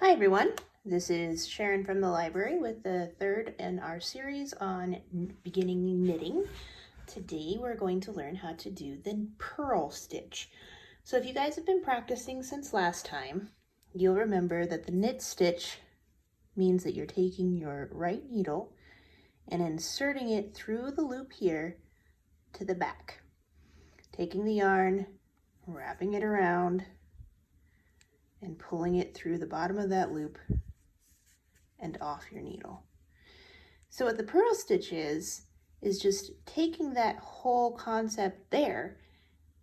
Hi everyone, this is Sharon from the library with the third in our series on beginning knitting. Today we're going to learn how to do the purl stitch. So if you guys have been practicing since last time, you'll remember that the knit stitch means that you're taking your right needle and inserting it through the loop here to the back. Taking the yarn, wrapping it around, and pulling it through the bottom of that loop and off your needle. So what the purl stitch is just taking that whole concept there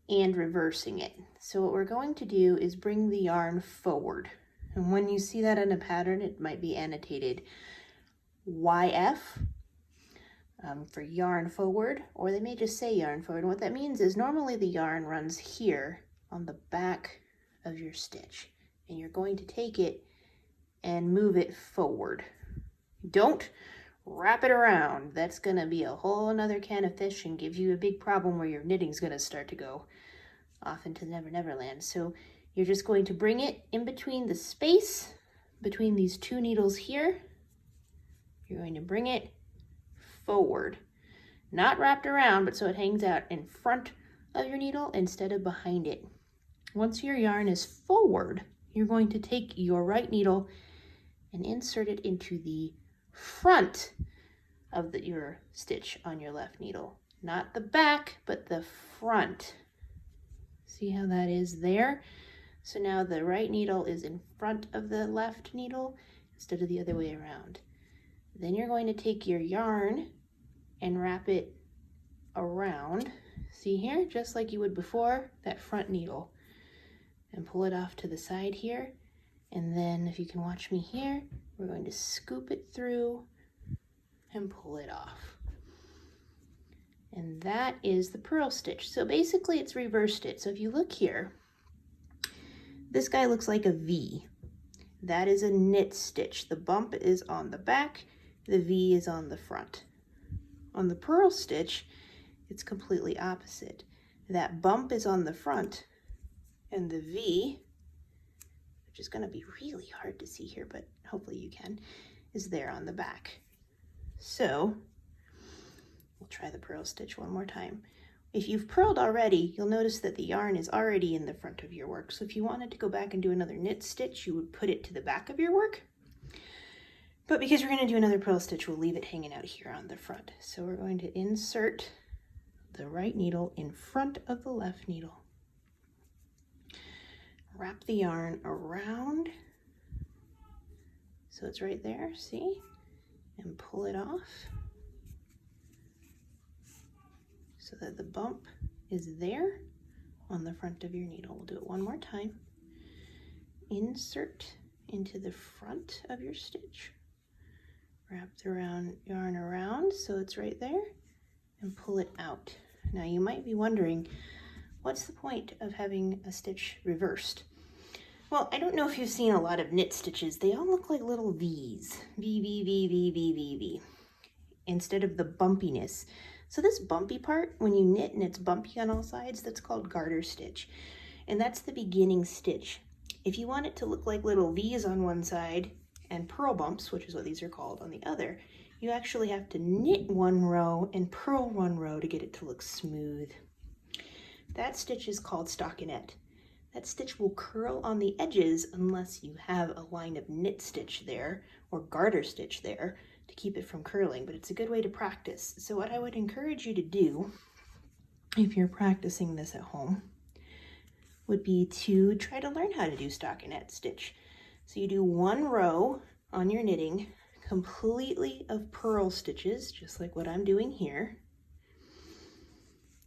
and reversing it. So what we're going to do is bring the yarn forward. And when you see that in a pattern, it might be annotated YF for yarn forward, or they may just say yarn forward. And what that means is normally the yarn runs here on the back of your stitch, and you're going to take it and move it forward. Don't wrap it around. That's gonna be a whole another can of fish and give you a big problem where your knitting's gonna start to go off into the Never Never Land. So you're just going to bring it in between the space between these two needles here. You're going to bring it forward, not wrapped around, but so it hangs out in front of your needle instead of behind it. Once your yarn is forward, you're going to take your right needle and insert it into the front of your stitch on your left needle. Not the back, but the front. See how that is there? So now the right needle is in front of the left needle instead of the other way around. Then you're going to take your yarn and wrap it around. See here, just like you would before, that front needle. And pull it off to the side here. And then if you can watch me here, we're going to scoop it through and pull it off. And that is the purl stitch. So basically it's reversed it. So if you look here, this guy looks like a V. That is a knit stitch. The bump is on the back, the V is on the front. On the purl stitch, it's completely opposite. That bump is on the front, and the V, which is going to be really hard to see here, but hopefully you can, is there on the back. So we'll try the purl stitch one more time. If you've purled already, you'll notice that the yarn is already in the front of your work. So if you wanted to go back and do another knit stitch, you would put it to the back of your work. But because we're going to do another purl stitch, we'll leave it hanging out here on the front. So we're going to insert the right needle in front of the left needle. Wrap the yarn around so it's right there, see? And pull it off so that the bump is there on the front of your needle. We'll do it one more time. Insert into the front of your stitch. Wrap the yarn around so it's right there and pull it out. Now you might be wondering, what's the point of having a stitch reversed? Well, I don't know if you've seen a lot of knit stitches. They all look like little V's. V, V, V, V, V, V, V. Instead of the bumpiness. So this bumpy part, when you knit and it's bumpy on all sides, that's called garter stitch. And that's the beginning stitch. If you want it to look like little V's on one side and purl bumps, which is what these are called, on the other, you actually have to knit one row and purl one row to get it to look smooth. That stitch is called stockinette. That stitch will curl on the edges unless you have a line of knit stitch there or garter stitch there to keep it from curling, but it's a good way to practice. So what I would encourage you to do if you're practicing this at home would be to try to learn how to do stockinette stitch. So you do one row on your knitting completely of purl stitches, just like what I'm doing here.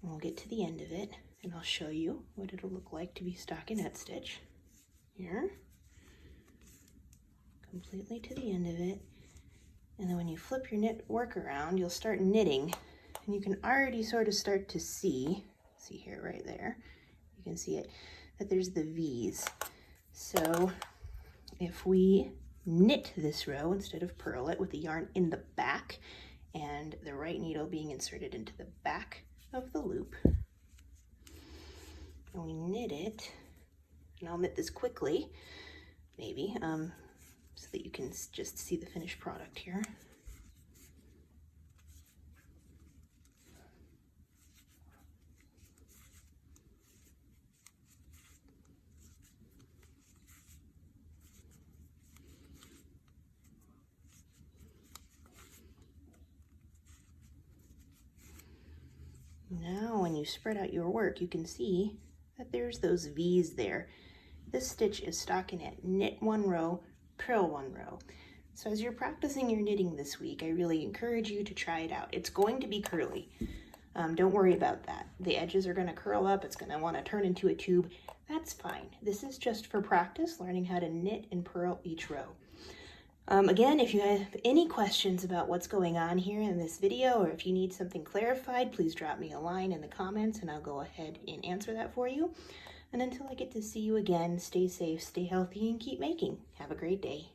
And we'll get to the end of it and I'll show you what it'll look like to be stockinette stitch. Here, completely to the end of it. And then when you flip your knit work around, you'll start knitting, and you can already sort of start to see here right there, you can see it, that there's the V's. So if we knit this row instead of purl it with the yarn in the back and the right needle being inserted into the back of the loop, and we knit it, and I'll knit this quickly, maybe, that you can just see the finished product here. Now when you spread out your work, you can see that there's those V's there. This stitch is stockinette, knit 1 row, purl 1 row. So as you're practicing your knitting this week, I really encourage you to try it out. It's going to be curly. Don't worry about that. The edges are going to curl up. It's going to want to turn into a tube. That's fine. This is just for practice, learning how to knit and purl each row. Again, if you have any questions about what's going on here in this video, or if you need something clarified, please drop me a line in the comments and I'll go ahead and answer that for you. And until I get to see you again, stay safe, stay healthy, and keep making. Have a great day.